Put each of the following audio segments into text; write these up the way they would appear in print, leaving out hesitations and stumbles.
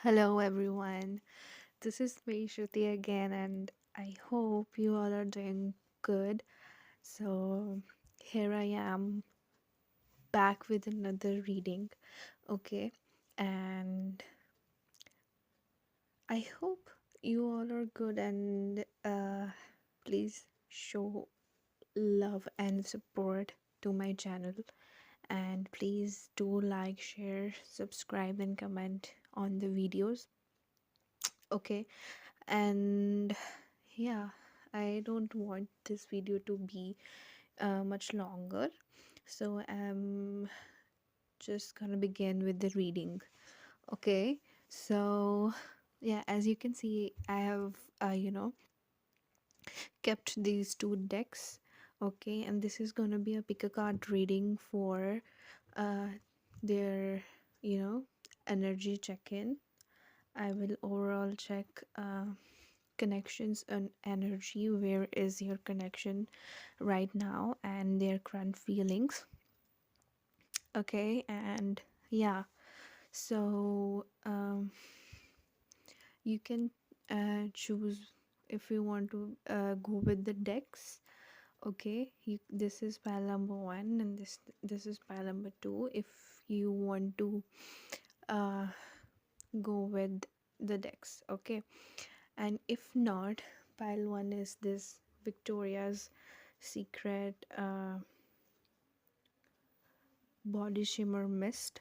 Hello, everyone. This is me, Shruti, again, and I hope you all are doing good. So, here I am back with another reading. Okay, and I hope you all are good and please show love and support to my channel. And please do like, share, subscribe, and comment on the videos. Okay, and yeah, I don't want this video to be much longer, so I'm just gonna begin with the reading. Okay, so yeah, as you can see, I have kept these two decks. Okay, and this is gonna be a pick a card reading for uh their you know energy check-in. I will overall check connections and energy. Where is your connection right now and their current feelings? Okay, and yeah, so you can choose if you want to go with the decks. Okay, this is pile number one, and this is pile number two. If you want to uh, go with the decks, okay, and if not, pile one is this Victoria's Secret body shimmer mist,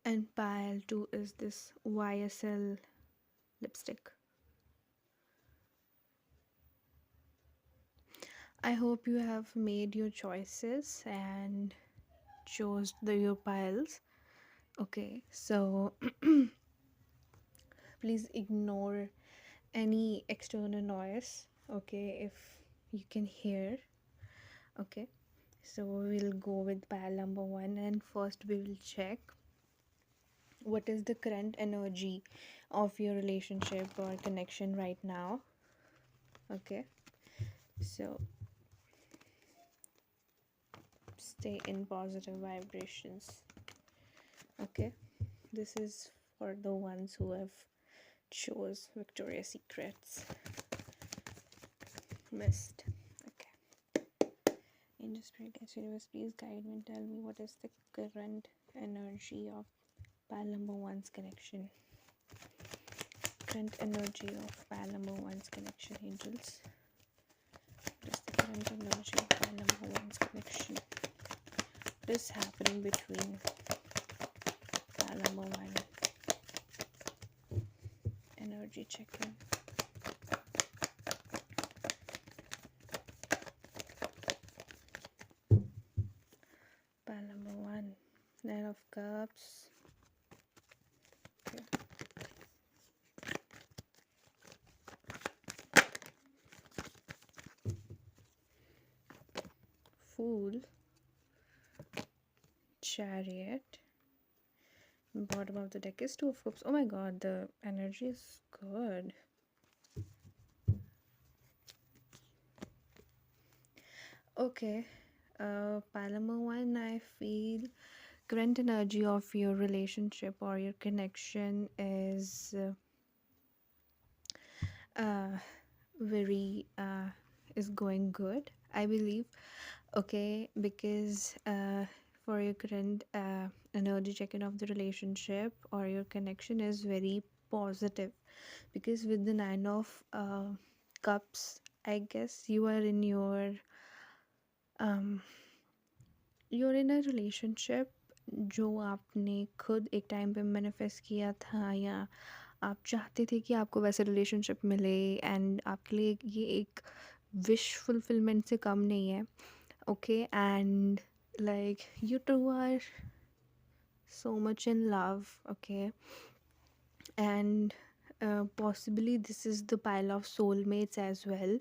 and pile 2 is this YSL lipstick. I hope you have made your choices and chose your piles. Okay, so please ignore any external noise, okay, if you can hear. Okay, so we'll go with pile number one, and first we will check what is the current energy of your relationship or connection right now. Okay, so stay in positive vibrations. Okay, this is for the ones who have chose Victoria's Secret's mist. Okay, angel spirit guides universe, please guide me and tell me what is the current energy of pile number one's connection. Current energy of pile number one's connection, angels. What is the current energy of pile number one's connection? What is happening between pile number one? Energy check-in. Pile number one, Nine of Cups. Okay. Fool, Chariot. Bottom of the deck is Two of Cups. Oh my god, the energy is good. Okay, pile number one, I feel current energy of your relationship or your connection uh, very is going good, I believe. Okay, because for your current energy check-in of the relationship or your connection is very positive, because with the Nine of Cups, I guess um you're in a relationship जो आपने खुद एक time पे manifest किया था, या आप चाहते थे कि आपको वैसे रिलेशनशिप मिले, एंड आपके लिए ये एक विश फुलफिलमेंट से कम नहीं है. Okay, and like you two are so much in love. Okay, and possibly this is the pile of soulmates as well.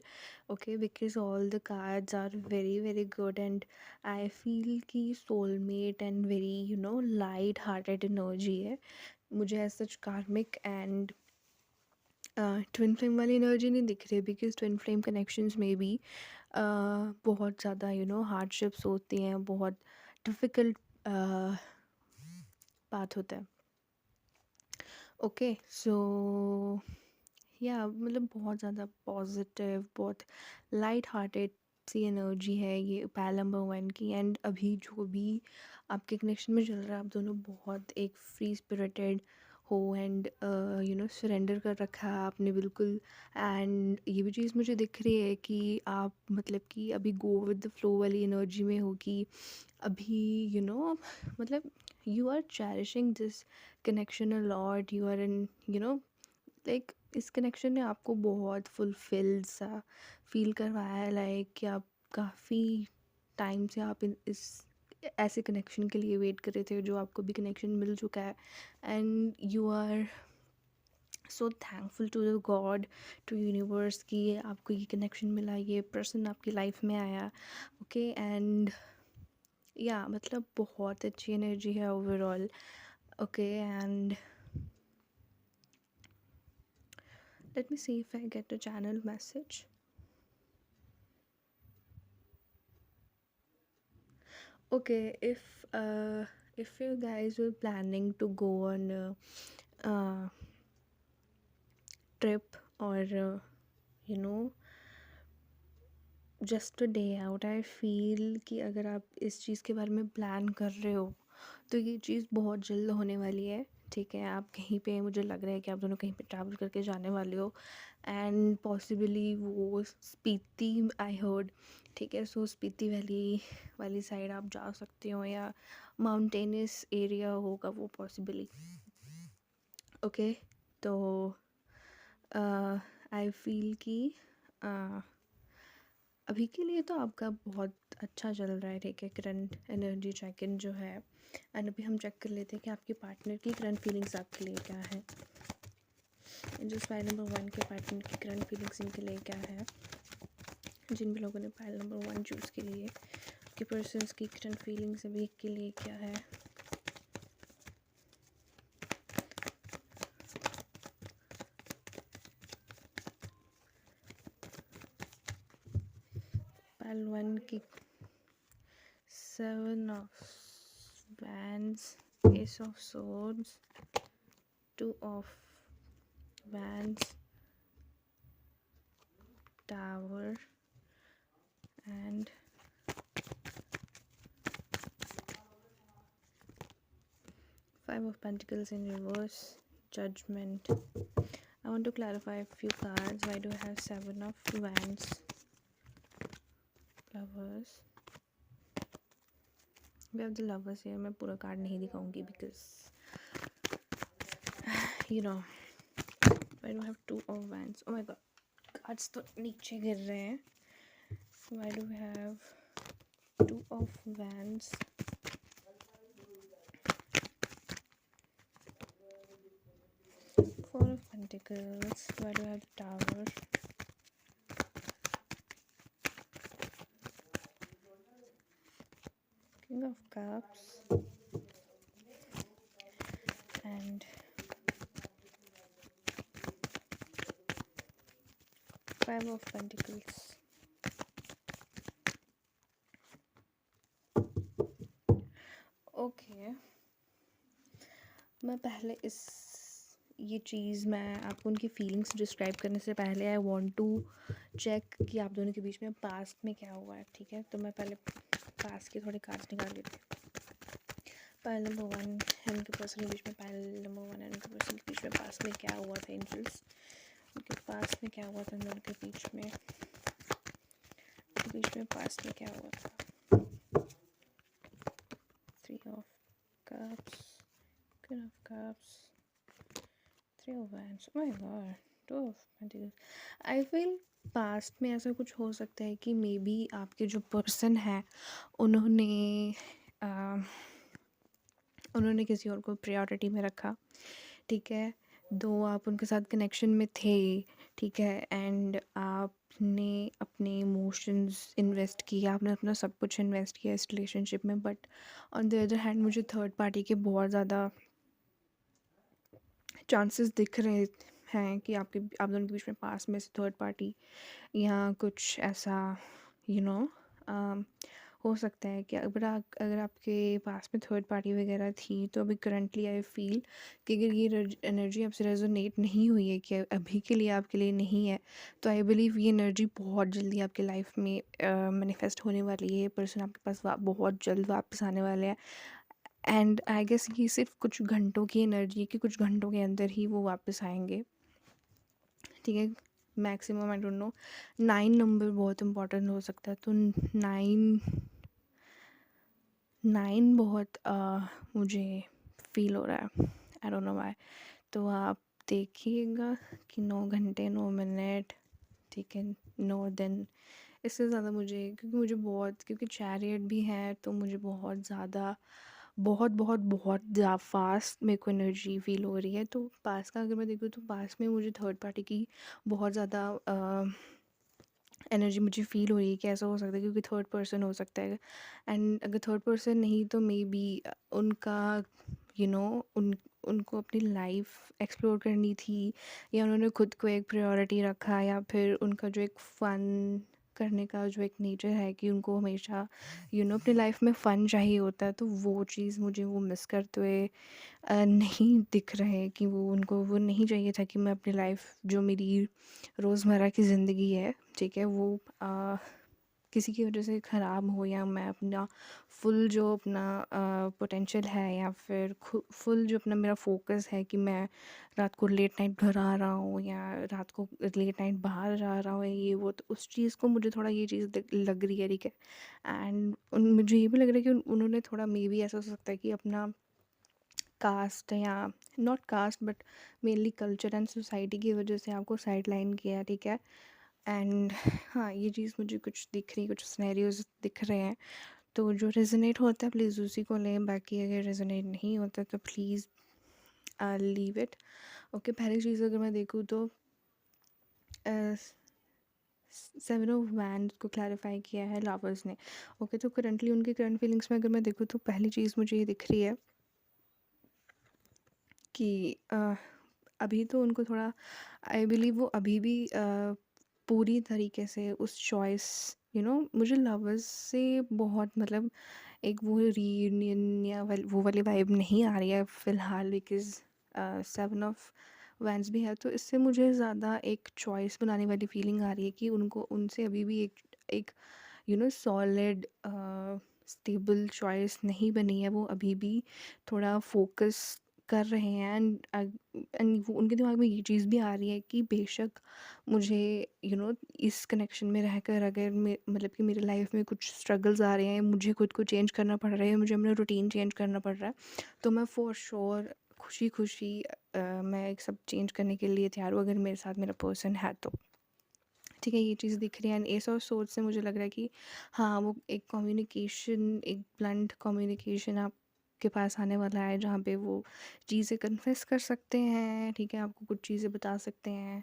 Okay, because all the cards are very very good, and I feel ki soulmate and very light hearted energy है मुझे as such karmic and twin flame वाली energy नहीं दिख रही, because twin flame connections में भी बहुत ज़्यादा हार्डशिप्स होती हैं, बहुत डिफ़िकल्ट पाथ होता है। ओके, सो या मतलब बहुत ज़्यादा पॉजिटिव, बहुत लाइट हार्टेड सी एनर्जी है ये पैल नंबर 1 की। एंड अभी जो भी आपके कनेक्शन में चल रहा है, आप दोनों बहुत एक फ्री स्पिरिटेड हो एंड सरेंडर कर रखा है आपने बिल्कुल। एंड ये भी चीज़ मुझे दिख रही है कि आप मतलब कि अभी गो विद द फ्लो वाली एनर्जी में हो कि अभी मतलब you are cherishing this connection a lot, you are in like इस कनेक्शन ने आपको बहुत फुलफिल्ड सा फील करवाया है, लाइक कि आप काफ़ी टाइम से आप इस ऐसे कनेक्शन के लिए वेट कर रहे थे जो आपको भी कनेक्शन मिल चुका है। And you are so thankful to the God, to universe कि आपको ये कनेक्शन मिला, ये पर्सन आपकी लाइफ में आया। ओके, एंड या मतलब बहुत अच्छी एनर्जी है overall. Okay, and let me see if I get a channel message. Okay, if you guys were planning to go on a trip or you know just a day out, I feel कि अगर आप इस चीज़ के बारे में plan कर रहे हो तो ये चीज़ बहुत जल्द होने वाली है। ठीक है, आप कहीं पे, मुझे लग रहा है कि आप दोनों कहीं पे ट्रैवल करके जाने वाले हो एंड पॉसिबली वो स्पीति आई हर्ड। ठीक है, सो स्पीति वैली वाली साइड आप जा सकते हो या माउंटेनियस एरिया होगा वो पॉसिबली। ओके, तो आई फील कि अभी के लिए तो आपका बहुत अच्छा चल रहा है। ठीक है, करंट एनर्जी चेक इन जो है, एंड अभी हम चेक कर लेते हैं कि आपके पार्टनर की करंट फीलिंग्स आपके लिए क्या है। जो फाइल नंबर 1 के पार्टनर की करंट फीलिंग्स इनके लिए क्या है, जिन भी लोगों ने फाइल नंबर 1 चूज़ के लिए कि पर्सन्स की करंट फीलिंग्स अभी के लिए क्या है। फाइल 1 की 7 of wands, S of swords, 2 of wands, tower and 5 of Pentacles in reverse, Judgment. I want to clarify a few cards. Why do I have 7 of Wands, Lovers? We have the Lovers here. मैं पूरा card नहीं दिखाऊंगी because why do I have 2 of Wands? Oh my god, cards तो नीचे गिर रहे हैं। Why do we have 2 of Wands, 4 of Pentacles? Why do I have the Tower? King of Cups and 5 of Pentacles. Okay, मैं पहले ये चीज़ मैं आपको उनकी फीलिंग्स डिस्क्राइब करने से पहले आई वांट टू चेक कि आप दोनों के बीच में पास्ट में क्या हुआ है। ठीक है, तो मैं पहले पास्ट के थोड़े कार्ड्स निकाल लेती हूँ। पाइल नंबर 1 है उनके पर्सन के बीच में, पाइल नंबर 1 है उनके पर्सन के बीच में पास्ट में क्या हुआ था, एंजल्स उनके पास्ट में क्या हुआ था, उनके बीच में पास्ट में क्या हुआ था। 3 of Cups, Queen of Cups, 3 of Wands, oh my god, 2 of Pentacles. I feel past में ऐसा कुछ हो सकता है कि मे बी आपके जो पर्सन है उन्होंने उन्होंने किसी और को प्रायोरिटी में रखा। ठीक है, दो आप उनके साथ कनेक्शन में थे। ठीक है, एंड आपने अपने इमोशंस इन्वेस्ट किया, आपने अपना सब कुछ इन्वेस्ट किया इस रिलेशनशिप में। But on the other hand मुझे थर्ड पार्टी के बहुत ज़्यादा चांसेस दिख रहे हैं कि आप दोनों के बीच में पास में से थर्ड पार्टी या कुछ ऐसा हो सकता है कि अगर आपके पास में थर्ड पार्टी वगैरह थी, तो अभी करंटली आई फ़ील कि अगर ये एनर्जी आपसे रेजोनेट नहीं हुई है, कि अभी के लिए आपके लिए नहीं है, तो आई बिलीव ये एनर्जी बहुत जल्दी आपके लाइफ में मैनिफेस्ट होने वाली है। ये पर्सन आपके पास बहुत जल्द वापस आने वाले हैं। एंड आई गेस ये सिर्फ कुछ घंटों की एनर्जी है, कि कुछ घंटों के अंदर ही वो वापस आएंगे। ठीक है, maximum I don't no. 9 number बहुत इंपॉर्टेंट हो सकता है, तो 9 9 बहुत मुझे फील हो रहा है, आई डोंट नो व्हाई। तो आप देखिएगा कि 9 घंटे 9 मिनट, ठीक है, नो देन इससे ज़्यादा मुझे, क्योंकि मुझे बहुत, क्योंकि चैरियट भी है, तो मुझे बहुत ज़्यादा, बहुत बहुत बहुत ज़्यादा फास्ट मेरे को एनर्जी फील हो रही है। तो पास का अगर मैं देखूँ, तो पास में मुझे थर्ड पार्टी की बहुत ज़्यादा एनर्जी मुझे फ़ील हो रही है कि ऐसा हो सकता है, क्योंकि थर्ड पर्सन हो सकता है। एंड अगर थर्ड पर्सन नहीं, तो मे बी उनका यू नो उन उनको अपनी लाइफ एक्सप्लोर करनी थी, या उन्होंने खुद को एक प्रायोरिटी रखा, या फिर उनका जो एक फ़न करने का जो एक नेचर है, कि उनको हमेशा अपनी लाइफ में फ़न चाहिए होता है, तो वो चीज़ मुझे वो मिस करते हुए नहीं दिख रहे, कि वो उनको वो नहीं चाहिए था कि मैं अपनी लाइफ, जो मेरी रोज़मर्रा की ज़िंदगी है, ठीक है, वो किसी की वजह से ख़राब हो, या मैं अपना फुल जो अपना पोटेंशियल है, या फिर फुल जो अपना मेरा फोकस है, कि मैं रात को लेट नाइट घर आ रहा हूँ, या रात को लेट नाइट बाहर जा रहा हूँ, ये वो, तो उस चीज़ को मुझे थोड़ा ये चीज़ लग रही है, ठीक है। एंड मुझे ये भी लग रहा है कि उन्होंने थोड़ा, मे बी ऐसा हो सकता है कि अपना कास्ट, या not caste but mainly culture and society की वजह से आपको साइड लाइन किया, ठीक है। एंड हाँ, ये चीज़ मुझे कुछ दिख रही, कुछ सिनेरियोज दिख रहे हैं। तो जो रेजोनेट होता है प्लीज़ उसी को लें, बाकी अगर रेजोनेट नहीं होता तो प्लीज़ लीव इट। ओके, पहली चीज़ अगर मैं देखूँ तो 7 ऑफ वैंड को क्लैरिफाई किया है लवर्स ने। ओके, तो करंटली उनकी करंट फीलिंग्स में अगर मैं देखूँ, तो पहली चीज़ मुझे ये दिख रही है कि अभी तो उनको थोड़ा, आई बिलीव वो अभी भी पूरी तरीके से उस चॉइस, मुझे लवर्स से बहुत, मतलब एक वो रीयूनियन या वो वाली वाइब नहीं आ रही है फ़िलहाल, बिकॉज़ 7 ऑफ वैंड्स भी है, तो इससे मुझे ज़्यादा एक चॉइस बनाने वाली फीलिंग आ रही है, कि उनको उनसे अभी भी एक सॉलिड स्टेबल चॉइस नहीं बनी है। वो अभी भी थोड़ा फोकस कर रहे हैं, एंड वो उनके दिमाग में ये चीज़ भी आ रही है कि बेशक मुझे इस कनेक्शन में रहकर, अगर मतलब कि मेरी लाइफ में कुछ स्ट्रगल्स आ रहे हैं, मुझे खुद को चेंज करना पड़ रहा है, मुझे अपना रूटीन चेंज करना पड़ रहा है, तो मैं फॉर श्योर खुशी खुशी मैं एक सब चेंज करने के लिए तैयार हूँ, अगर मेरे साथ मेरा पर्सन है तो। ठीक है, ये चीज़ दिख रही है, एंड एस और सोच से मुझे लग रहा है कि हाँ, वो एक कम्युनिकेशन, एक ब्लंट कम्युनिकेशन आपके पास आने वाला है, जहाँ पे वो चीज़ें कन्फेस कर सकते हैं, ठीक है, आपको कुछ चीज़ें बता सकते हैं,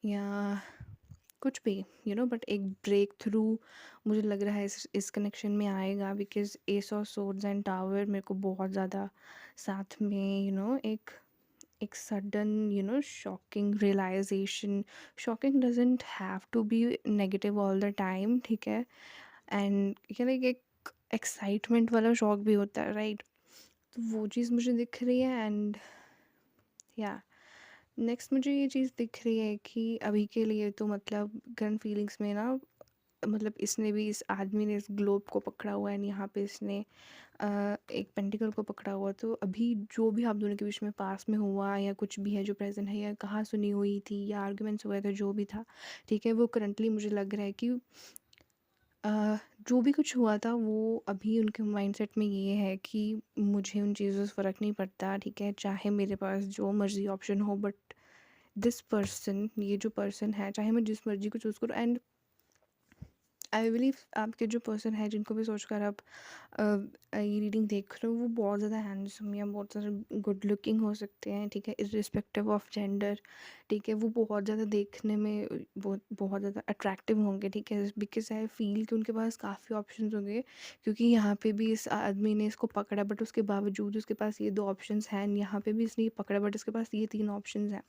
या कुछ भी, बट एक ब्रेक थ्रू मुझे लग रहा है इस कनेक्शन में आएगा, बिकॉज एस और सोर्ड्स एंड टावर मेरे को बहुत ज़्यादा साथ में, एक sudden, shocking realisation. Shocking doesn't have to be negative all the time, ठीक है, एंड लाइक एक एक्साइटमेंट वाला शॉक भी होता है, राइट। तो वो चीज़ मुझे दिख रही है, एंड या नेक्स्ट मुझे ये चीज़ दिख रही है कि अभी के लिए तो, मतलब करंट फीलिंग्स में ना, मतलब इसने भी, इस आदमी ने इस ग्लोब को पकड़ा हुआ है, यहाँ पे इसने एक पेंटिकल को पकड़ा हुआ, तो अभी जो भी आप दोनों के बीच में पास में हुआ, या कुछ भी है जो प्रेजेंट है, या कहाँ सुनी हुई थी, या आर्ग्यूमेंट्स हुए थे, जो भी था, ठीक है, वो करंटली मुझे लग रहा है कि जो भी कुछ हुआ था, वो अभी उनके माइंडसेट में ये है कि मुझे उन चीज़ों से फ़र्क नहीं पड़ता, ठीक है, चाहे मेरे पास जो मर्ज़ी ऑप्शन हो, बट दिस पर्सन, ये जो पर्सन है, चाहे मैं जिस मर्ज़ी को चूज़ करूँ, एंड आई बिलीव आपके जो पर्सन है, जिनको भी सोचकर आप ये रीडिंग देख रहे हो, वो बहुत ज़्यादा हैंडसम या बहुत ज़्यादा गुड लुकिंग हो सकते हैं, ठीक है, इर्रिस्पेक्टिव ऑफ जेंडर, ठीक है, वो बहुत ज़्यादा देखने में बहुत बहुत ज़्यादा अट्रैक्टिव होंगे, ठीक है, बिकॉज आई फील कि उनके पास काफ़ी ऑप्शंस होंगे, क्योंकि यहाँ पे भी इस आदमी ने इसको पकड़ा, बट उसके बावजूद उसके पास ये 2 ऑप्शंस हैं, यहाँ पे भी इसने ये पकड़ा, बट इसके पास ये 3 ऑप्शंस हैं,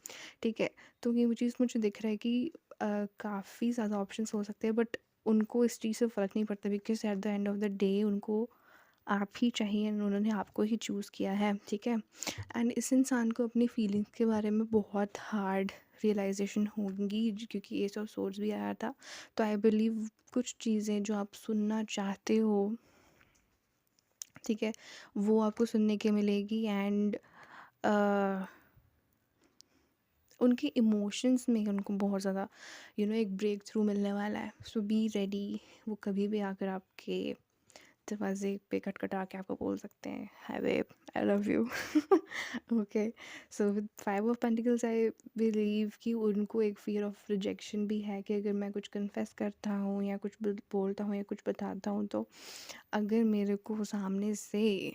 ठीक है। तो ये वो चीज़ मुझे दिख रहा है कि काफ़ी ज़्यादा ऑप्शंस हो सकते हैं, बट उनको इस चीज़ से फ़र्क नहीं पड़ता, because at the end of the day उनको आप ही चाहिए and उन्होंने आपको ही चूज़ किया है, ठीक है। एंड इस इंसान को अपनी फीलिंग्स के बारे में बहुत हार्ड रियलाइजेशन होगी, क्योंकि एस ऑफ सोर्ड्स भी आया था। तो आई बिलीव कुछ चीज़ें जो आप सुनना चाहते हो, ठीक है, वो आपको सुनने के मिलेगी। एंड उनके इमोशंस में उनको बहुत ज़्यादा एक ब्रेक थ्रू मिलने वाला है। सो बी रेडी। वो कभी भी आकर आपके दरवाजे पे खटखटा के आपको बोल सकते हैं, hi babe, I love you. Okay. So with 5 of pentacles I believe कि उनको एक फियर ऑफ रिजेक्शन भी है, कि अगर मैं कुछ कन्फेस करता हूँ या कुछ बोलता हूँ या कुछ बताता हूँ, तो अगर मेरे को सामने से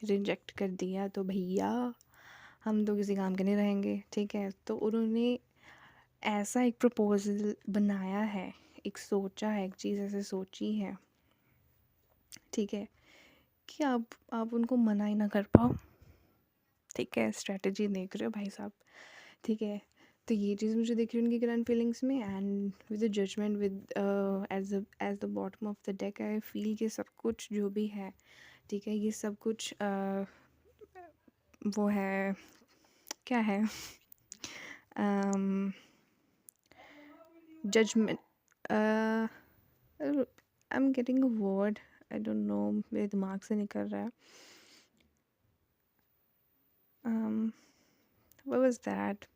रिजेक्ट कर दिया तो भैया हम तो किसी काम के नहीं रहेंगे, ठीक है। तो उन्होंने ऐसा एक प्रपोजल बनाया है, एक सोचा है, एक चीज़ ऐसे सोची है, ठीक है, कि आप उनको मना ही ना कर पाओ, ठीक है। स्ट्रेटजी देख रहे हो भाई साहब, ठीक है। तो ये चीज़ मुझे दिख रही है उनकी करंट फीलिंग्स में। And with the judgement, with as the bottom of the deck, I feel कि सब कुछ जो भी है, ठीक है, ये सब कुछ वो है, क्या है, judgement. I am getting a word, I don't know, मेरे दिमाग से निकल रहा है। What was that?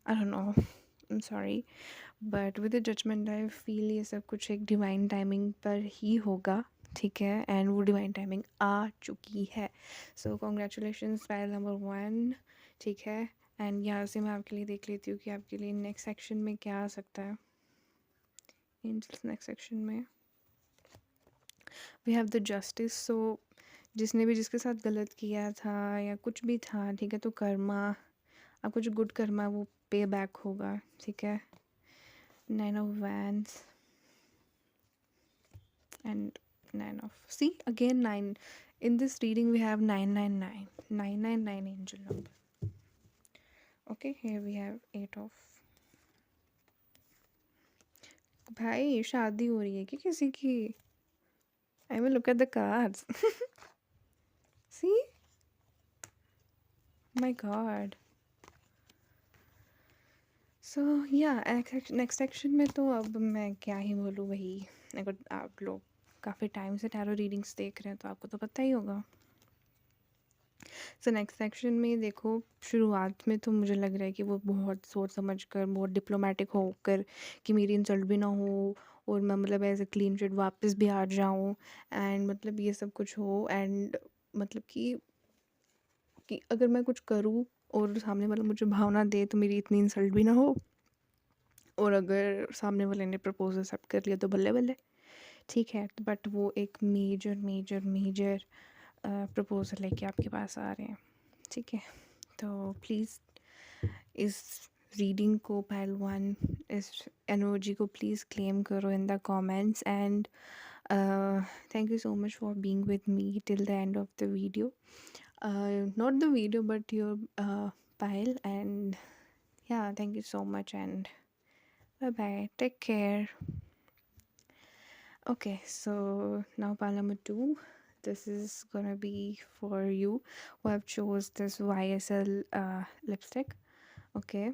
I don't know. I'm sorry. But with the judgement I feel ये सब कुछ एक डिवाइन टाइमिंग पर ही होगा, ठीक है। एंड वो डिवाइन टाइमिंग आ चुकी है। सो कॉन्ग्रेचुलेशंस फाइल नंबर 1, ठीक है। एंड यहाँ से मैं आपके लिए देख लेती हूँ कि आपके लिए नेक्स्ट सेक्शन में क्या आ सकता है। एंजल्स नेक्स्ट सेक्शन में वी हैव द जस्टिस। सो जिसने भी जिसके साथ गलत किया था या कुछ भी था, ठीक है, तो कर्मा, आपको जो गुड कर्मा वो पे बैक होगा, ठीक है। 9 of Wands and 9 of again 9. In this reading we have 999, 999 angel number. Okay, here we have 8 of, भाई शादी हो रही है कि किसी की? I will look at the cards. See, my god. So yeah, next section में तो अब मैं क्या ही बोलूँ, वही, अगर आप लोग काफ़ी टाइम से टैरो रीडिंग्स देख रहे हैं तो आपको तो पता ही होगा। सो नेक्स्ट सेक्शन में देखो, शुरुआत में तो मुझे लग रहा है कि वो बहुत सोच समझ कर, बहुत डिप्लोमेटिक होकर, कि मेरी इंसल्ट भी ना हो और मैं मतलब एज ए क्लीन चिट वापस भी आ जाऊँ, एंड मतलब ये सब कुछ हो। एंड मतलब कि अगर मैं कुछ करूँ और सामने वाला मुझे भावना दे तो मेरी इतनी इंसल्ट भी ना हो, और अगर सामने वाले ने प्रपोज एक्सेप्ट कर लिया तो बल्ले बल्ले, ठीक है। बट वो एक मेजर मेजर मेजर प्रपोजल लेके आपके पास आ रहे हैं, ठीक है। तो प्लीज़ इस रीडिंग को, पाइल 1, इस एनर्जी को प्लीज़ क्लेम करो in the comments. And thank you so much for being with me till the end of the video, not the video but your pile. And yeah, thank you so much and bye bye, take care. Okay, so now pile number 2, this is gonna be for you who have chose this YSL lipstick. Okay,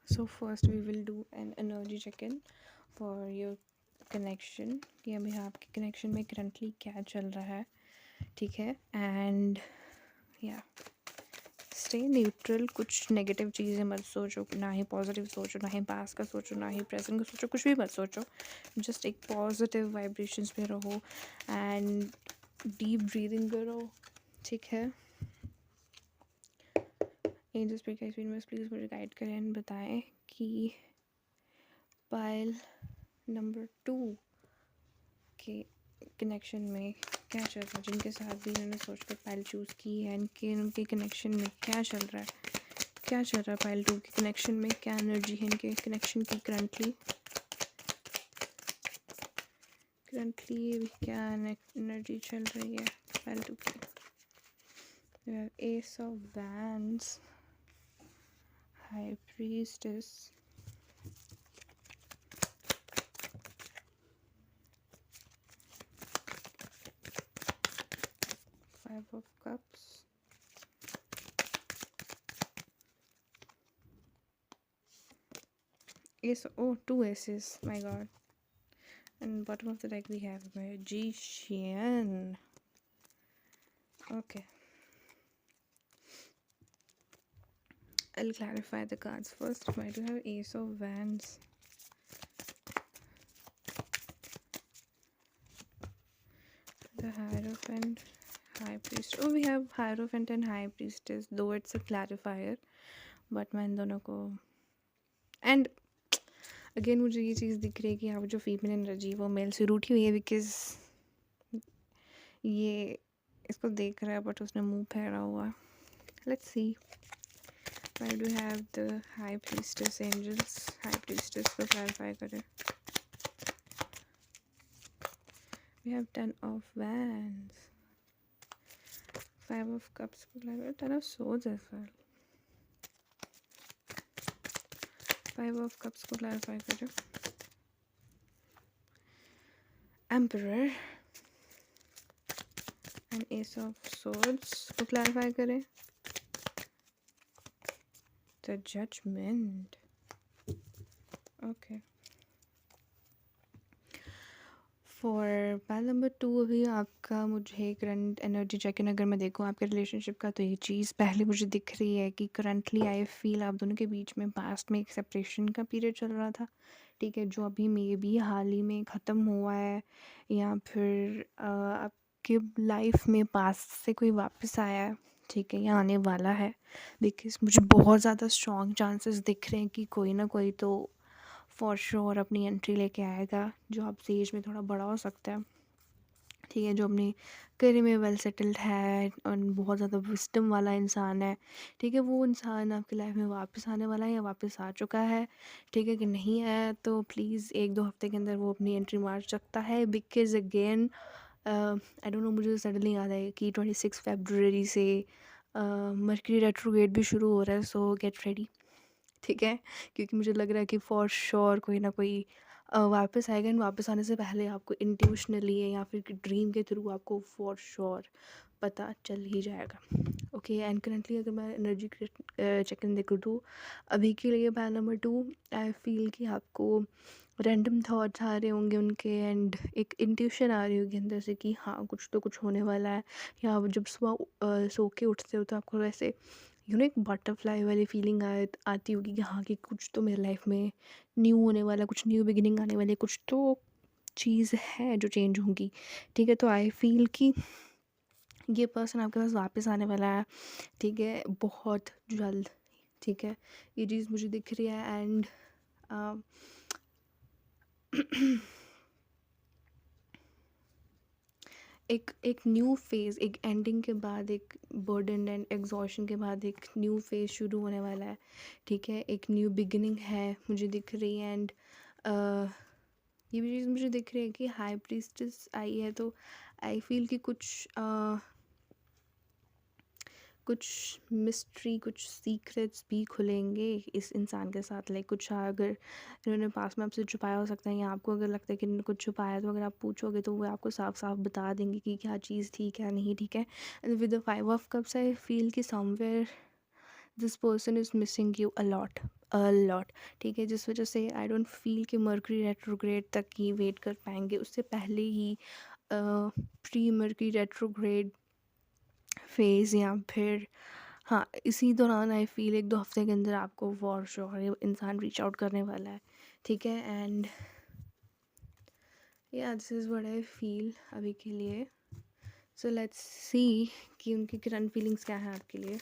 so first we will do an energy check-in for your connection, कि अभी आपके connection में currently क्या चल रहा है, ठीक है। एंड या स्टे न्यूट्रल, कुछ नेगेटिव चीज़ें मत सोचो, ना ही पॉजिटिव सोचो, ना ही पास्ट का सोचो, ना ही प्रेजेंट का सोचो, कुछ भी मत सोचो। जस्ट एक पॉजिटिव वाइब्रेशंस में रहो एंड डीप ब्रीदिंग करो, ठीक है। एंजल्स प्लीज़ मुझे गाइड करें एंड बताएं कि पाइल नंबर 2 के कनेक्शन में क्या चल रहा है, जिनके साथ भी इन्होंने सोचकर पाइल चूज़ की है, इनके उनके कनेक्शन में क्या चल रहा है, क्या चल रहा है पाइल 2 के कनेक्शन में, क्या एनर्जी है इनके कनेक्शन की करंटली क्या एनर्जी चल रही है पाइल 2 की। S of wands, high priestess, 5 of cups, ace, oh, 2 aces, my god. And bottom of the deck we have magician. Okay, I'll clarify the cards first. Why do you have ace of wands? The hierophant, high priest. Oh, we have hierophant and high priestess, though it's a clarifier, but मैं इन दोनों को and again मुझे ये चीज़ दिख रही है कि यहाँ जो फीमेल एनर्जी वो मेल से रूठी हुई है, बिकॉज ये इसको देख रहा है बट उसने मुंह फेरा हुआ है. Let's see why do have the high priestess angels. High priestess को क्लैरिफाई करें. We have 10 of wands, 5 of cups को clarify, 10 of swords as well. 5 of cups को क्लैरिफाई करें. Emperor and ace of swords को clarify करें. The judgment. Okay, for pile number 2 अभी आपका मुझे करंट एनर्जी चेक इन अगर मैं देखूँ आपके रिलेशनशिप का, तो ये चीज़ पहले मुझे दिख रही है कि करंटली आई फील आप दोनों के बीच में पास्ट में एक सेपरेशन का पीरियड चल रहा था, ठीक है, जो अभी मे बी हाल ही में ख़त्म हुआ है, या फिर आपके लाइफ में पास्ट से कोई वापस आया है, ठीक है, या आने वाला है. बिकॉज मुझे बहुत ज़्यादा स्ट्रॉन्ग चांसेस दिख रहे हैं कि कोई ना कोई तो फॉर श्योर अपनी एंट्री लेके आएगा, जो आपसे एज में थोड़ा बड़ा हो सकता है, ठीक है, जो अपनी करियर में वेल सेटल्ड है और बहुत ज़्यादा विस्डम वाला इंसान है, ठीक है. वो इंसान आपकी लाइफ में वापस आने वाला है या वापस आ चुका है, ठीक है, कि नहीं आया तो प्लीज़ 1-2 हफ्ते के अंदर वो अपनी एंट्री मार सकता है. Because again I don't no, मुझे सडनली याद है कि 26 फरवरी से मर्करी रेट्रोग्रेड भी शुरू हो रहा है, सो गेट रेडी, ठीक है, क्योंकि मुझे लग रहा है कि फॉर श्योर कोई ना कोई वापस आएगा. एंड वापस आने से पहले आपको इंट्यूशनली या फिर ड्रीम के थ्रू आपको फॉर श्योर पता चल ही जाएगा. ओके, एंड करंटली अगर मैं एनर्जी चेक इन देखूँ तो अभी के लिए पाइल नंबर 2 आई फील कि आपको रैंडम थॉट्स आ रहे होंगे उनके, एंड एक इंट्यूशन आ रही होगी अंदर से कि हाँ कुछ तो कुछ होने वाला है. या आप जब सुबह सो के उठते हो तो आपको वैसे एक बटरफ्लाई वाली फीलिंग आती होगी कि हाँ कि कुछ तो मेरे लाइफ में न्यू होने वाला, कुछ न्यू बिगिनिंग आने वाली, कुछ तो चीज़ है जो चेंज होंगी, ठीक है. तो आई फील कि ये पर्सन आपके पास वापस आने वाला है, ठीक है, बहुत जल्द, ठीक है, ये चीज़ मुझे दिख रही है. एंड एक न्यू फेज़, एक एंडिंग के बाद, एक बर्डन एंड एग्जॉशन के बाद एक न्यू फेज़ शुरू होने वाला है, ठीक है, एक न्यू बिगिनिंग है मुझे दिख रही है. एंड ये भी चीज़ मुझे दिख रही है कि हाई प्रीस्टेस आई है, तो आई फील कि कुछ मिस्ट्री, कुछ सीक्रेट्स भी खुलेंगे इस इंसान के साथ. लाइक कुछ अगर इन्होंने पास में आपसे छुपाया हो सकता है, या आपको अगर लगता है कि इन्होंने कुछ छुपाया है, तो अगर आप पूछोगे तो वो आपको साफ साफ बता देंगे कि क्या चीज़ थी क्या नहीं, ठीक है. And with the 5 of cups I feel कि somewhere this person is missing you a lot, ठीक है, जिस वजह से आई डोंट फील कि मर्करी रेट्रोग्रेड तक ही वेट कर पाएंगे. उससे पहले ही प्री मर्करी रेट्रोग्रेड फेज़, या फिर हाँ इसी दौरान आई फील 1-2 हफ्ते के अंदर आपको फॉर श्योर ये इंसान रीच आउट करने वाला है, ठीक है. एंड या this is what I feel अभी के लिए. सो लेट्स सी कि उनकी करंट फीलिंग्स क्या है आपके लिए.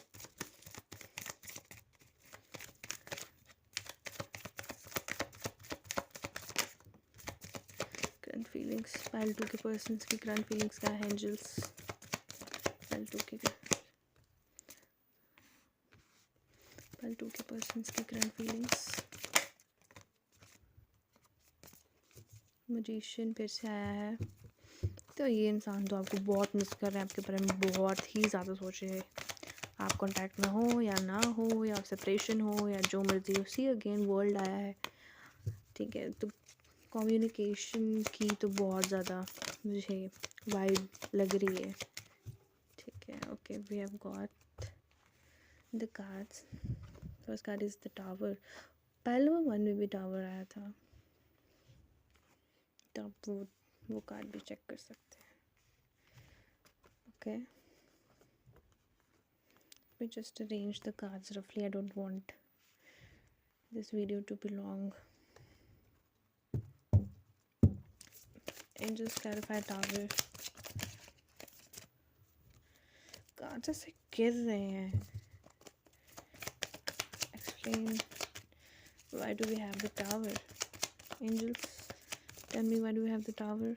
करंट फीलिंग्स, पाइल 2 के पर्सन्स की करंट फीलिंग्स क्या है एंजल्स. पाइल 2 के पर्सन्स की करंट फीलिंग्स. मैजिशियन फिर से आया है, तो ये इंसान तो आपको बहुत मिस कर रहे हैं, आपके बारे में बहुत ही ज़्यादा सोच रहे हैं. आप कांटेक्ट में हो या ना हो, या सेपरेशन हो, या जो मर्जी हो. सी अगेन वर्ल्ड आया है, ठीक है, तो कम्युनिकेशन की तो बहुत ज़्यादा मुझे वाइब लग रही है, ठीक है. Okay, we have got the cards. First card is the Tower. पहले वन में भी टावर आया था, तो आप वो कार्ड भी चेक कर सकते हैं. Okay, let me just arrange the cards roughly. I don't want this video to be long. And just clarify Tower. Cards ऐसे गिर रहे हैं. Explain why do we have the Tower? Angels, tell me why do we have the Tower?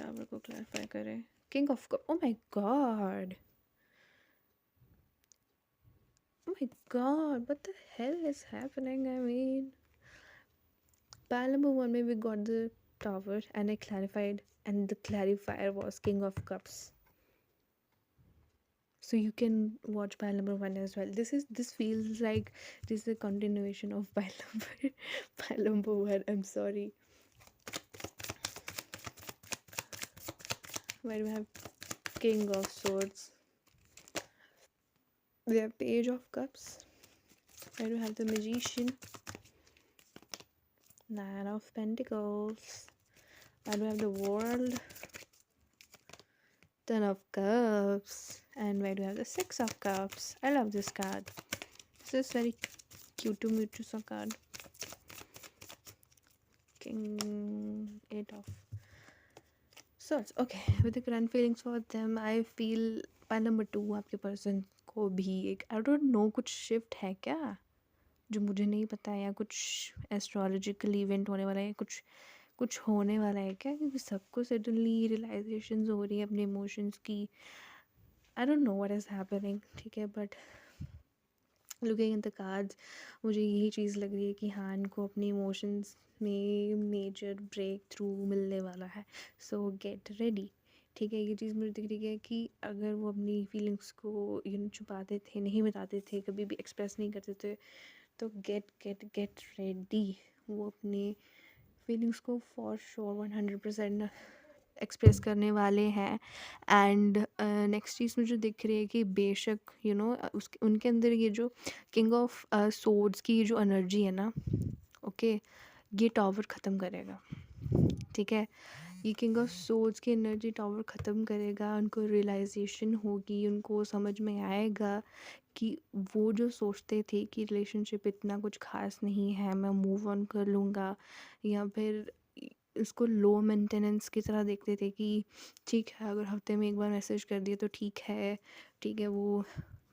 Tower को clarify करें. King of Cups. Oh my god. Oh my god. What the hell is happening? I mean, pile number 1 में we got the Tower and I clarified, and the clarifier was King of Cups. So you can watch pile number 1 as well. This feels like this is a continuation of pile number 1. I'm sorry. Why do we have King of Swords? We have Page of Cups. Why do we have the Magician? Nine of Pentacles. Why do we have the World? Ten of Cups. And why do we have the Six of Cups? I love this card. This is very cute to meet you card. King, Eight of Swords. Okay, with the current feelings for them, I feel pile number 2 आपके person को भी एक I don't know कुछ shift है क्या जो मुझे नहीं पता है, या कुछ एस्ट्रोलॉजिकल इवेंट होने वाला है, कुछ होने वाला है क्या, क्योंकि सबको सडनली रियलाइजेशंस हो रही है अपने इमोशंस की. आई don't know what is happening. ठीक है, but looking at the cards मुझे यही चीज़ लग रही है कि हाँ, इनको अपने इमोशंस में मेजर ब्रेक थ्रू मिलने वाला है. सो गेट रेडी. ठीक है, ये चीज़ मुझे दिख रही है कि अगर वो अपनी फीलिंग्स को छुपाते थे, नहीं बताते थे, कभी भी एक्सप्रेस नहीं करते थे, तो गेट रेडी. वो अपने फीलिंग्स को फॉर श्योर 100% एक्सप्रेस करने वाले हैं. एंड नेक्स्ट चीज़ मुझे दिख रही है कि बेशक उसके उनके अंदर ये जो किंग ऑफ सोर्ड्स की जो एनर्जी है ना, ओके, ये टावर ख़त्म करेगा. ठीक है, ये किंग ऑफ सोर्ड्स की एनर्जी टावर ख़त्म करेगा. उनको रियलाइजेशन होगी, उनको समझ में आएगा कि वो जो सोचते थे कि रिलेशनशिप इतना कुछ खास नहीं है, मैं मूव ऑन कर लूँगा, या फिर इसको लो मेंटेनेंस की तरह देखते थे कि ठीक है, अगर हफ्ते में एक बार मैसेज कर दिए तो ठीक है, वो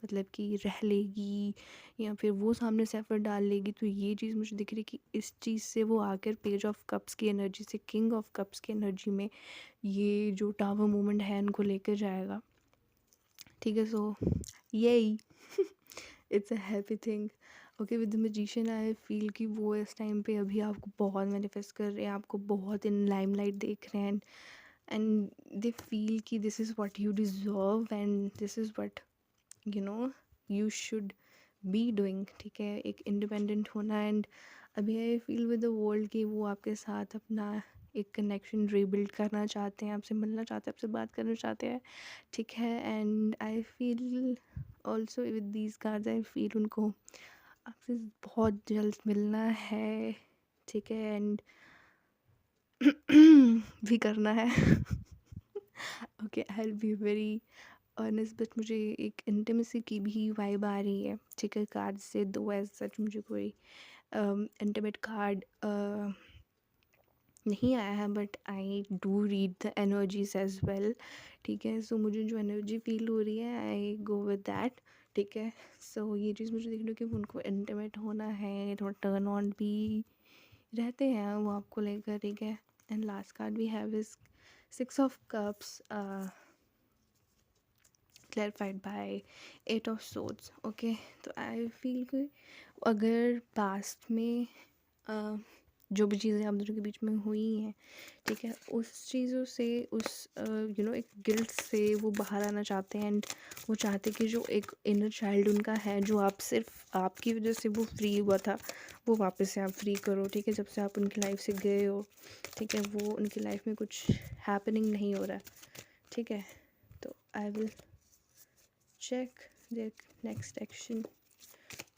मतलब कि रह लेगी, या फिर वो सामने से एफर्ट डाल लेगी. तो ये चीज़ मुझे दिख रही कि इस चीज़ से वो आकर पेज ऑफ कप्स की एनर्जी से किंग ऑफ कप्स की एनर्जी में ये जो टावर मूवमेंट है उनको लेकर जाएगा. ठीक है, सो यही it's a happy thing. Okay, with the magician I feel कि वो इस टाइम पे अभी आपको बहुत मैनिफेस्ट कर रहे हैं, आपको बहुत इन लाइमलाइट देख रहे हैं, एंड दे फील कि this is what you deserve and this is what you should be doing. ठीक है, एक इंडिपेंडेंट होना. एंड अभी I feel with the world कि वो आपके साथ अपना एक कनेक्शन रीबिल्ड करना चाहते हैं, आपसे मिलना चाहते हैं, आपसे बात करना चाहते हैं. ठीक है, and I feel also with these cards I feel उनको आपसे बहुत जल्द मिलना है. ठीक है, एंड भी करना है. Okay, I will be very honest, but मुझे एक इंटीमेसी की भी वाइब आ रही है. ठीक है, कार्ड से दो एज सच मुझे कोई इंटीमेट कार्ड नहीं आया है, but I do read the energies as well. ठीक है, सो मुझे जो एनर्जी फील हो रही है आई गो विद दैट. ठीक है, सो ये चीज़ मुझे दिख रही है कि उनको इंटीमेट होना है, थोड़ा टर्न ऑन भी रहते हैं वो आपको लेकर. ठीक है, and last card we have is 6 of cups clarified by 8 of swords. Okay, तो आई फील कि अगर पास्ट में जो भी चीज़ें आप दोनों के बीच में हुई हैं, ठीक है, उस चीज़ों से उस एक गिल्ट से वो बाहर आना चाहते हैं. एंड वो चाहते कि जो एक इनर चाइल्ड उनका है, जो आप सिर्फ आपकी वजह से वो फ्री हुआ था, वो वापस से आप फ्री करो. ठीक है, जब से आप उनकी लाइफ से गए हो, ठीक है, वो उनकी लाइफ में कुछ हैपनिंग नहीं हो रहा है. ठीक है, तो I will check their next action.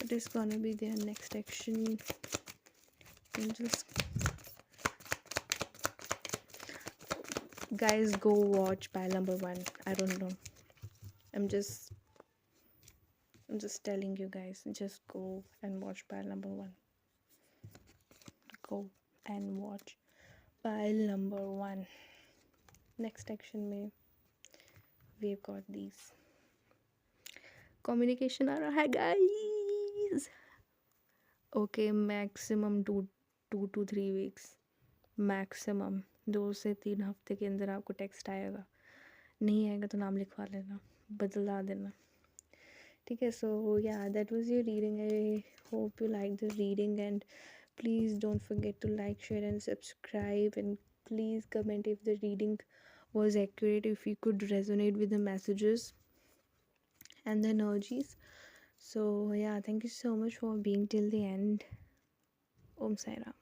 What is gonna be their next action? And just guys, go watch pile number one. I don't know. I'm just I'm just telling you guys, just go and watch pile number one. Go and watch pile number one. Next action में we've got these. Communication आ रहा है guys. Okay, maximum 2 to 3 weeks. Maximum 2 से 3 हफ्ते के अंदर आपको text आएगा. नहीं आएगा तो नाम लिखवा लेना, बदला देना. ठीक है. So yeah, that was your reading. I hope you liked the reading, and please don't forget to like, share and subscribe, and please comment if the reading was accurate, if you could resonate with the messages and the energies. So yeah, thank you so much for being till the end. Om Sai Ram.